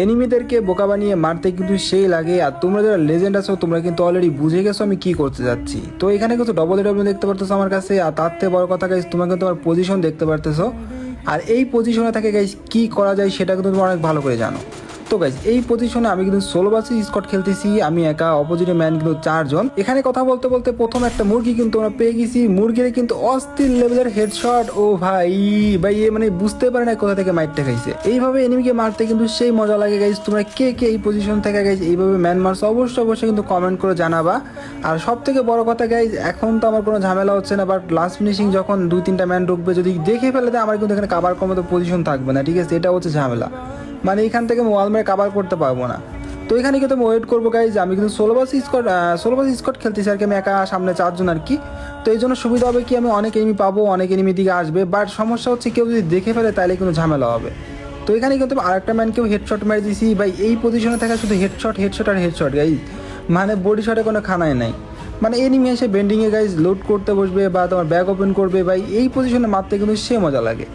এনিমিদেরকে বোকা বানিয়ে মারতে কিন্তু সেই লাগে। আর তোমরা যারা লেজেন্ড আছো তোমরা কিন্তু অলরেডি বুঝে গেছো আমি কি করতে যাচ্ছি। তো এখানে কিন্তু ডবল ডবল দেখতে পারতেছো আমার কাছে। আর তার থেকে বড় কথা গাইজ তোমরা কিন্তু তোমার পজিশন দেখতে পারতেছো। আর এই পজিশনে থাকে গাইজ কি করা যায় সেটা কিন্তু তোমরা অনেক ভালো করে জানো। তো গাইজ এই পজিশনে আমি কিন্তু সোলো বাসি স্কট খেলতেছি, আমি একা, অপোজিটে ম্যান কিন্তু 4 জন। এখানে কথা বলতে বলতে প্রথম একটা মুরগি কিন্তু আমরা পেয়ে গেছি। মুরগির কিন্তু অস্থির লেভেলের হেডশট। ও ভাই ভাই এ মানে বুঝতে পারে না কোথা থেকে মাইরটা খাইছে। এইভাবে এনিমিকে মারতে কিন্তু সেই মজা লাগে গাইজ। তোমরা কে কে এই পজিশন থেকে গাইজ এইভাবে ম্যান মারছো অবশ্যই কিন্তু কমেন্ট করে জানাবা। আর সব থেকে বড় কথা গাইজ এখন তো আমার কোনো ঝামেলা হচ্ছে না, বাট লাস্ট ফিনিশিং যখন 2-3টা ম্যান ঢুকবে যদি দেখে ফেলে দেয় আমার কিন্তু এখানে কাভার করার মতো পজিশন থাকবে না, ঠিক আছে? এটা হচ্ছে ঝামেলা, মানে এখান থেকে ওয়াল মেরে কাভার করতে পারবো না। তো এখানে কিন্তু আমি ওয়েট করবো গাইজ। আমি কিন্তু সোলো বাস স্কট খেলতেছি আর কি, আমি একা, সামনে 4 জন আর কি। তো এই জন্য সুবিধা হবে কি আমি অনেক এনিমি পাবো, অনেক এনিমি দিকে আসবে, বাট সমস্যা হচ্ছে কেউ যদি দেখে ফেলে তাহলে কিন্তু ঝামেলা হবে। তো এখানে কিন্তু আরেকটা ম্যানকেও হেডশট মেরে দিয়েছি ভাই। এই পজিশনে থাকা শুধু হেডশট আর হেডশট গাইজ, মানে বডি শটে কোনো খানায় নাই। মানে এনিমি এসে বেন্ডিংয়ে গাইজ লোড করতে বসবে বা তোমার ব্যাগ ওপেন করবে ভাই, এই পজিশনে মারতে কিন্তু সে মজা লাগে।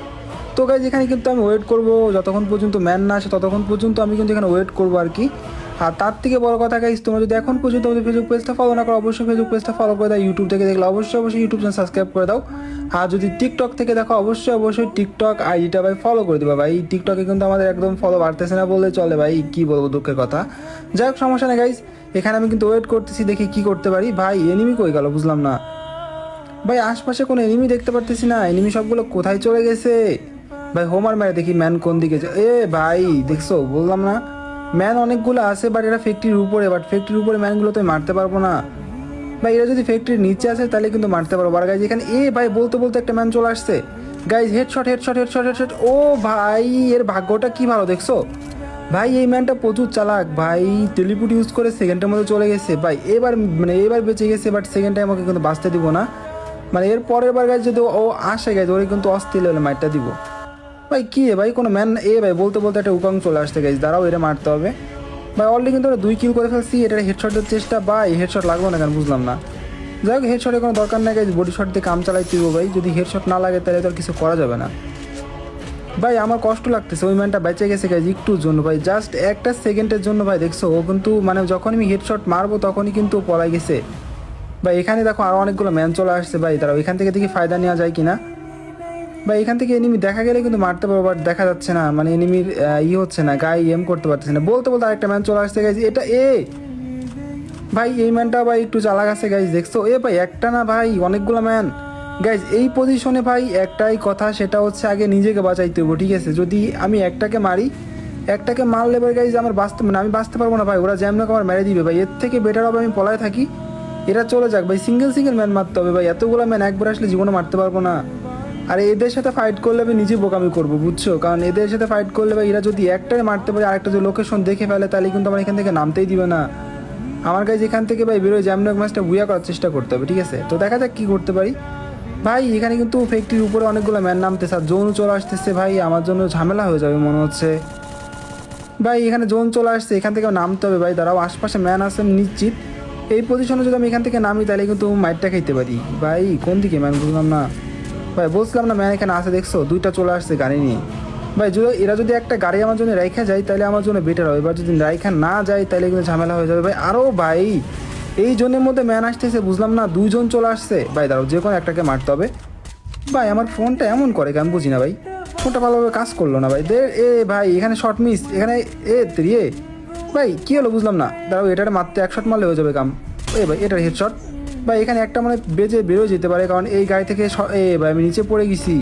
তো গাইজ এখানে কিন্তু আমি ওয়েট করবো যতক্ষণ পর্যন্ত ম্যান না আসে, ততক্ষণ পর্যন্ত আমি কিন্তু এখানে ওয়েট করবো আর কি। আর তার থেকে বড় কথা গাইজ তোমরা যদি এখন পর্যন্ত আমাদের ফেসবুক পেজটা ফলো না করো অবশ্যই ফেসবুক পেজটা ফলো করে দাও। ইউটিউব থেকে দেখলে অবশ্যই ইউটিউব চ্যানেল সাবস্ক্রাইব করে দাও। আর যদি টিকটক থেকে দেখো অবশ্যই টিকটক আইডিটা ভাই ফলো করে দেবা ভাই। টিকটকে কিন্তু আমাদের একদম ফলো বাড়তেছে না বললে চলে ভাই, কি বলবো দুঃখের কথা। যাই হোক সমস্যা নেই গাইজ, এখানে আমি কিন্তু ওয়েট করতেছি দেখি কি করতে পারি। ভাই এনিমি কই গেল বুঝলাম না ভাই, আশপাশে কোনো এনিমি দেখতে পারতেছি না। এনিমি সবগুলো কোথায় চলে গেছে ভাই? হোমার মেরে দেখি ম্যান কোন দিকে। এ ভাই দেখছো বললাম না ম্যান অনেকগুলো আছে, বাট এরা ফ্যাক্টরির উপরে, বাট ফ্যাক্টরির উপরে ম্যানগুলো তো মারতে পারবো না ভাই। এরা যদি ফ্যাক্টরির নিচে আসে তাহলে কিন্তু মারতে পারবো। আর গাইজ এখানে ভাই বলতে বলতে একটা ম্যান চলে আসছে গাইজ। হেডশট। ও ভাই এর ভাগ্যটা কি ভালো দেখছো ভাই, এই ম্যানটা প্রচুর চালাক ভাই। টেলিপুট ইউজ করে সেকেন্ডের মধ্যে চলে গেছে ভাই। এবার বেঁচে গেছে, বাট সেকেন্ড টাইম ওকে কিন্তু বাঁচতে দিব না। মানে এর পরের বার গাইজ যদি ও আসে গাইজ ওরে কিন্তু অস্থির লেভেলে মারটা দিব ভাই। কি ভাই কোনো ম্যান ভাই বলতে বলতে একটা উকাং চলে আসতে গাইজ, দাঁড়াও এটা মারতে হবে ভাই। অলরেডি কিন্তু 2 কিল করে ফেলছি। এটা হেডশটের চেষ্টা ভাই, হেডশট লাগবে না কেন বুঝলাম না। যাই হোক হেডশটের কোনো দরকার নেই গাইজ, বডি শট দিয়ে কাম চালাইতে দিব ভাই। যদি হেডশট না লাগে তাহলে তো আর কিছু করা যাবে না ভাই। আমার কষ্ট লাগতেছে, ওই ম্যানটা বেঁচে গেছে গাইজ একটুর জন্য ভাই, জাস্ট একটা সেকেন্ডের জন্য ভাই। দেখছো ও কিন্তু মানে যখন আমি হেডশট মারবো তখনই কিন্তু পলাই গেছে ভাই। এখানে দেখো আরও অনেকগুলো ম্যান চলে আসছে ভাই, তারা ওইখান থেকে দেখি ফায়দা নেওয়া যায় কিনা ভাই। এখান থেকে এনিমি দেখা গেলে কিন্তু মারতে পারবো, বাট দেখা যাচ্ছে না, মানে এনিমির হচ্ছে না, গায়ে এম করতে পারতেছে না। বলতে বলতে আরেকটা ম্যান চলে আসছে গাইজ। এটা ভাই এই ম্যানটা ভাই একটু চালাক আছে গাইজ, দেখছো ভাই একটা না ভাই অনেকগুলো ম্যান গাইজ। এই পজিশনে ভাই একটাই কথা, সেটা হচ্ছে আগে নিজেকে বাঁচাইতে হবো, ঠিক আছে? যদি আমি একটাকে মারলে ভাই গাইজ আমার আমি বাঁচতে পারবো না ভাই। ওরা জ্যামনাকে আমার মেরে দিবে ভাই। এর থেকে বেটার হবে আমি পলায় থাকি, এরা চলে যাক ভাই। সিঙ্গেল ম্যান মারতে হবে ভাই, এতগুলো ম্যান একবার আসলে জীবনে মারতে পারবো না। আর এদের সাথে ফাইট করলে আমি নিজে বোকামি করবো বুঝছো, কারণ এদের সাথে ফাইট করলে ভাই এরা যদি একটাই মারতে পারে আরেকটা যদি লোকেশন দেখে ফেলে তাহলে কিন্তু আমার এখান থেকে নামতেই দিবে না। আমার কাছে এখান থেকে ভাই বেরোয় জ্যামনক ম্যাচটা বুয়া করার চেষ্টা করতে হবে, ঠিক আছে? তো দেখা যাক কী করতে পারি ভাই। এখানে কিন্তু ফ্যাক্টরির উপরে অনেকগুলো ম্যান নামতেছে আর জোন চলে আসতেছে ভাই, আমার জন্য ঝামেলা হয়ে যাবে মনে হচ্ছে ভাই। এখানে জোন চলে আসছে, এখান থেকে নামতে হবে ভাই। দাঁড়াও আশপাশে ম্যান আছে নিশ্চিত। এই পজিশনে যদি আমি এখান থেকে নামি তাহলে কিন্তু মাইটটা খাইতে পারি ভাই। কোন দিকে ম্যান বুঝলাম না ভাই, বলছিলাম না ম্যান এখানে আসে, দেখছো 2টা চলে আসছে গাড়ি নিয়ে ভাই। এরা যদি একটা গাড়ি আমার জন্য রাইখা যায় তাহলে আমার জন্য বেটার হবে, এবার যদি রাইখা না যায় তাহলে কিন্তু ঝামেলা হয়ে যাবে ভাই। আরও ভাই এই জোনের মধ্যে ম্যান আসতেছে বুঝলাম না, 2 জন চলে আসছে ভাই। দাঁড়াও যে কোনো একটাকে মারতে হবে ভাই। আমার ফোনটা এমন করে আমি বুঝি না ভাই, ফোনটা ভালোভাবে কাজ করলো না ভাই। ভাই এখানে শর্ট মিস, এখানে ভাই কী হলো বুঝলাম না। দাঁড়াও এটার মারতে 1 শট মারলে হয়ে যাবে কাম। ভাই এটার হেডশট ভাই। এখানে একটা মানে বেরোয় যেতে পারে, কারণ এই গাড়ি থেকে ভাই আমি নিচে পড়ে গেছি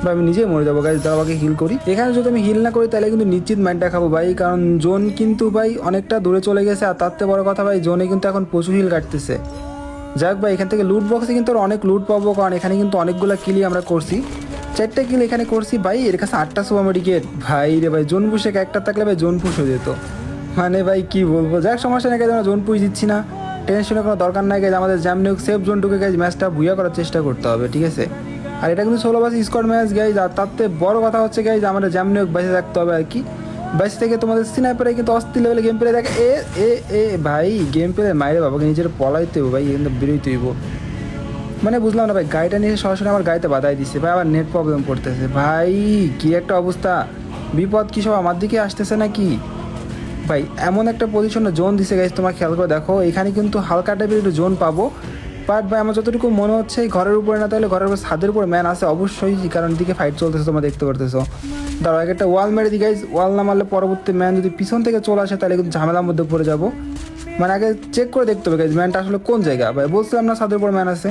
ভাই, আমি নিজেই মরে যাবো গাইজ। দাঁড়াও আগে হিল করি। এখানে যদি আমি হিল না করি তাহলে কিন্তু নিশ্চিত ম্যানটা খাবো ভাই, কারণ জোন কিন্তু ভাই অনেকটা দূরে চলে গেছে। আর তার থেকে বড় কথা ভাই জোনে কিন্তু এখন প্রচুর হিল কাটতেছে। যাক ভাই এখান থেকে লুট বক্সে কিন্তু অনেক লুট পাবো, কারণ এখানে কিন্তু অনেকগুলো কিলি আমরা করছি, 4টা কিল এখানে করছি ভাই। এর কাছে 8টা সুপার মেডিকেট ভাই রে ভাই। জোন পুষে একটা থাকলে ভাই জোন পুষ হয়ে যেত, মানে ভাই কি বলবো। যাক সমস্যা নেই গাইজ, আমরা জোন পুষ দিচ্ছি না, টেনশনের কোনো দরকার নাই গাইজ। আমাদের জ্যামনিক সেফ জোন ঢুকে গাইজ ম্যাচটা ভুইয়া করার চেষ্টা করতে হবে, ঠিক আছে? আর এটা কিন্তু 16 বাস স্কোয়াড ম্যাচ গাইজ। আর তার থেকে বড় কথা হচ্ছে গাইজ আমাদের জ্যামনিক বেঁচে থাকতে হবে আর কি। বাইশ থেকে তোমাদের স্নাইপারে কিন্তু অস্থির লেভেলে গেম প্লে দেখে। ভাই গেম প্লে মাইরে বাবাকে নিজের পলাইতে হবে ভাই, কিন্তু বেরোইতে হইব। মানে বুঝলাম না ভাই, গাড়িটা নিয়ে সরাসরি আমার গাড়িতে বাধাই দিচ্ছে ভাই, আবার নেট প্রবলেম করতেছে ভাই। কি একটা অবস্থা, বিপদ কি সব আমার দিকে আসতেছে নাকি ভাই এমন একটা পজিশনে জোন দিছে গাইজ, তোমার খেয়াল করে দেখো, এখানে কিন্তু হালকা টাইপের একটু জোন পাবো। বাট ভাই আমার যতটুকু মনে হচ্ছে ঘরের উপরে না, তাহলে ঘরের উপর ছাদের উপর ম্যান আছে অবশ্যই, কারণ দিকে ফাইট চলতেছে তোমরা দেখতে পারতেছো। দাঁড়াও আগে একটা ওয়াল মেরে দিই গাইজ, ওয়াল না মারলে পরবর্তী ম্যান যদি পিছন থেকে চলে আসে তাহলে কিন্তু ঝামেলার মধ্যে পড়ে যাবো। মানে আগে চেক করে দেখতে হবে গাইজ ম্যানটা আসলে কোন জায়গা। ভাই বলছিলাম না ছাদের উপর ম্যান আছে।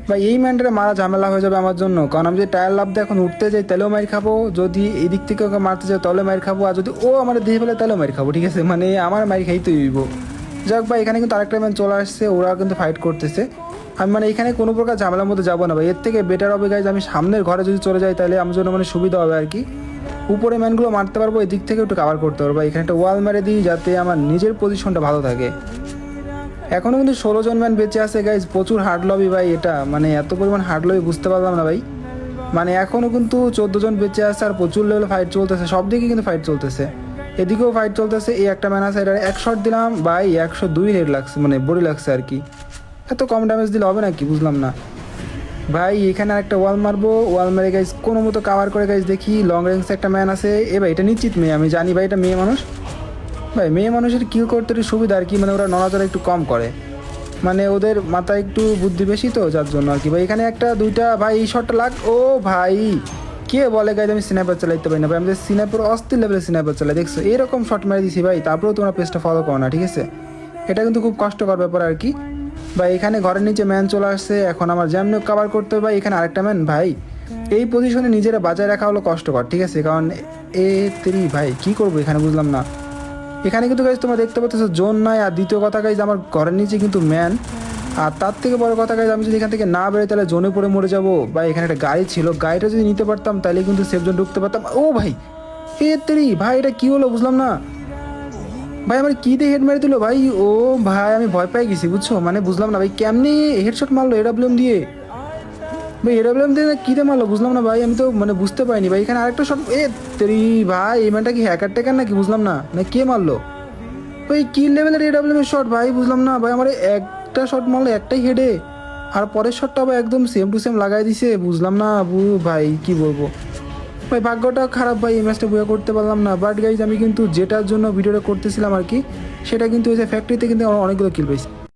ভাই এই ম্যানটারে মারা ঝামেলা হয়ে যাবে আমার জন্য, কারণ আমি যদি টায়ার লাভ দিয়ে এখন উঠতে যাই তাহলেও মার খাবো, যদি এই দিক থেকে ওকে মারতে যাই তাহলে মার খাবো, আর যদি ও আমার দিয়ে ফেলে তাহলেও মার খাবো। ঠিক আছে, মানে আমার মার খাইতেই হইব। যাক ভাই এখানে কিন্তু আরেকটা ম্যান চলে আসছে, ওরা কিন্তু ফাইট করতেছে। আমি মানে এখানে কোনো প্রকার ঝামেলার মধ্যে যাবো না ভাই, এর থেকে বেটার হবে গাইজ আমি সামনের ঘরে যদি চলে যাই তাহলে আমার জন্য মানে সুবিধা হবে আর কি। উপরে ম্যানগুলো মারতে পারবো, এদিক থেকে একটু কাভার করতে পারবো। এখানে একটা ওয়াল মেরে দিই যাতে আমার নিজের পজিশনটা ভালো থাকে। এখনও কিন্তু 16 জন ম্যান বেঁচে আছে গাইজ, প্রচুর হার্ড লবি ভাই এটা, মানে এত পরিমাণ হার্ড লবি বুঝতে পারলাম না ভাই। মানে এখনও কিন্তু 14 জন বেঁচে আছে আর প্রচুর লেভেলে ফাইট চলতেছে, সব দিকে কিন্তু ফাইট চলতেছে, এদিকেও ফাইট চলতেছে। এই একটা ম্যান আছে, এটা এক শট দিলাম ভাই 102 হেড লাগছে, মানে বডি লাগছে আর কি। এত কম ড্যামেজ দিলে হবে নাকি বুঝলাম না ভাই। এখানে একটা ওয়াল মারবো, ওয়াল মেরে গাইজ কোনো মতো কাভার করে গাইজ দেখি লং রেঞ্জে একটা ম্যান আছে। এ ভাই এটা নিশ্চিত মেয়ে, আমি জানি ভাই এটা মেয়ে মানুষ। ভাই মেয়ে মানুষের কিল করতে একটু সুবিধা আর কি, মানে ওরা নড়াচড়া একটু কম করে, মানে ওদের মাথায় একটু বুদ্ধি বেশি তো যার জন্য আর কি। ভাই এখানে একটা দুইটা ভাই এই শটটা লাগ, ও ভাই কে বলে গাইজ আমি স্ন্যাপার চালাইতে পারি না ভাই, আমি স্ন্যাপার অস্থির লেভেলে স্ন্যাপার চালাই, দেখছো এরকম শট মেরে দিছি ভাই, তারপরেও তোমরা পেজটা ফলো করো না, ঠিক আছে। এটা কিন্তু খুব কষ্টকর ব্যাপার আর কি। ভাই এখানে ঘরের নিচে ম্যান চলে আসছে, এখন আমার যেমন কভার করতে হবে। ভাই এখানে আরেকটা ম্যান, ভাই এই পজিশনে নিজেরা বাজায় রাখা হলো কষ্টকর, ঠিক আছে, কারণ ভাই কি করবো এখানে বুঝলাম না। এখানে কিন্তু গাইজ তোমরা দেখতে পাচ্ছ জোন নাই, আর দ্বিতীয় কথা গাইজ আমার ঘরের নিচে কিন্তু ম্যান, আর তার থেকে বড় কথা গাইজ আমি যদি এখান থেকে না বেরোই তাহলে জোনে পড়ে মরে যাবো। বা এখানে একটা গাড়ি ছিল, গাড়িটা যদি নিতে পারতাম তাহলে কিন্তু সেফ জোন ঢুকতে পারতাম। ও ভাই ভাই এটা কি হলো বুঝলাম না ভাই, আমার কি দিয়ে হেড মেরে দিল ভাই। ও ভাই আমি ভয় পেয়ে গেছি বুঝছো, মানে বুঝলাম না ভাই কেমনি হেডশট মারলো এডাব্লিউএম দিয়ে, ভাই এডাব্লিউএম দিয়ে কী দিয়ে মারলো বুঝলাম না ভাই, আমি তো মানে বুঝতে পারিনি ভাই। এখানে আরেকটা শট, ভাই এই ম্যানটা কি হ্যাকার টেকার নাকি বুঝলাম না, না কে মারলো ভাই কি লেভেলের এডাব্লিউএম শট ভাই বুঝলাম না ভাই। আমার একটা শট মারলো একটাই হেডে, আর পরের শটটা আবার একদম সেম টু সেম লাগাই দিছে, বুঝলাম না ভাই কি বলবো ভাই, ভাগ্যটা খারাপ ভাই, এই ম্যাচটা বুয়া করতে পারলাম না। বাট গাইজ আমি কিন্তু যেটার জন্য ভিডিওটা করতেছিলাম আর কি, সেটা কিন্তু ওই যে ফ্যাক্টরিতে কিন্তু আমার অনেকগুলো কিল পেয়েছি।